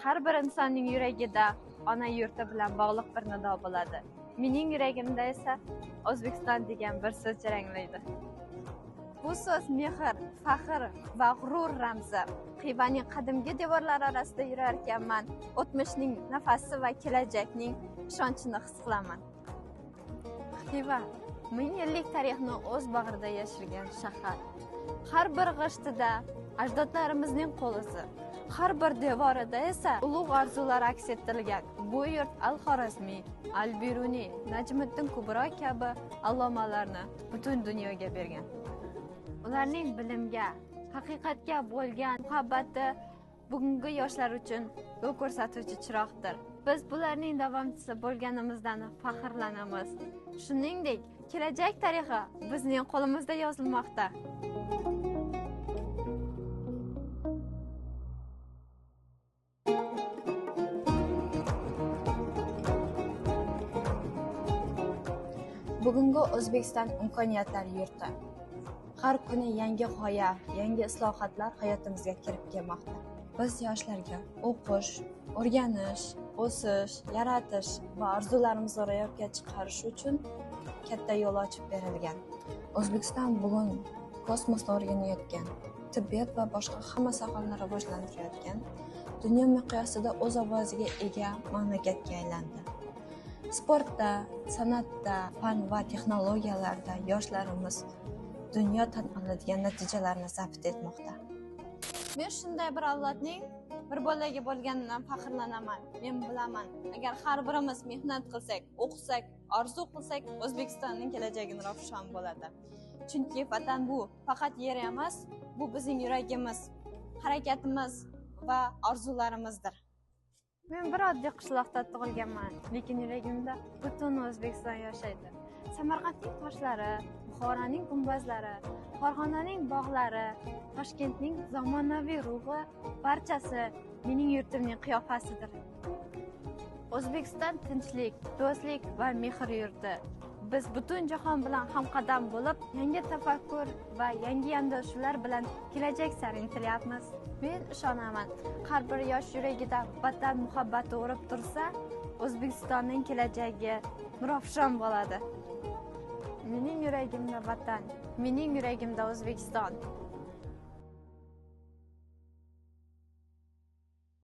Har bir insonning yuragida ona yurti bilan bog'liq bir nido bo'ladi. Mening yuragimda esa O'zbekiston degan bir so'z jaranglaydi. Bu so'z mehr, faxr va g'urur ramzi. Xivaning qadimgi devorlari orasida yurarkanman, o'tmishning nafasi va kelajakning ishonchini his qilaman. Xiva 1000 yillik tarixni o'z bag'rida yashirgan shahar. Har bir g'ishtida ajdodlarimizning qo'l izi, har bir devorida esa ulug' orzular aks ettirilgan. Bu yurt Al-Xorazmiy, Al-Biruniy, Najmiddin Kubro kabi allomalarni butun dunyoga bergan. Ularning bilimga, haqiqatga bo'lgan muhabbati bugungi yoshlar uchun yo'l ko'rsatuvchi chiroqdir. Biz bularning davomchisi bo'lganimizdan faxrlanamiz. Shuningdek, kelajak tarixi bizning qo'limizda yozilmoqda. Bugungi O'zbekiston imkoniyatlar yurti. Har kuni yangi g'oya, yangi islohotlar hayotimizga kirib kelmoqda. Biz yoshlarga o'qish, o'rganish, o'sish, yaratish va orzularimizni ro'yobga chiqarish uchun katta yo'l ochib berilgan. O'zbekiston bugun kosmosni o'rganayotgan, tibbiyot va boshqa hamma sohalarni rivojlantirayotgan, dunyo miqyosida o'z ovoziga ega mamlakatga aylandi. Sportda, san'atda, fan va texnologiyalarda yoshlarimiz dunyo tan oladigan natijalarni zabt etmoqda. Men shunday bir avlodning bir bolaga bo'lganidan faxrlanaman. Men bilaman, agar har birimiz mehnat qilsak, o'qisak, orzu qilsak, O'zbekistonning kelajagini ravshan bo'ladi. Chunki vatan bu faqat yer emas, bu bizning yuragimiz, harakatimiz va orzularimizdir. Men bir oddiy qishloqda tug'ilganman, lekin yuragimda butun O'zbekiston yashaydi. Samarqandning toshlari, Buxoroning gumbazlari, Farg'onaning bog'lari, Toshkentning zamonaviy ruhi barchasi mening yurtimning qiyofasidir. O'zbekiston tinchlik, do'stlik va mehr yurti. Biz butun jahon bilan hamqadam bo'lib, yangi tafakkur va yangi yondashuvlar bilan kelajak sari intilyapmiz. Men ishonaman, har bir yosh yuragida vatan muhabbati urib tursa, O'zbekistonning kelajagi ravshan bo'ladi. Mening yuragimda vatan, mening yuragimda O'zbekiston.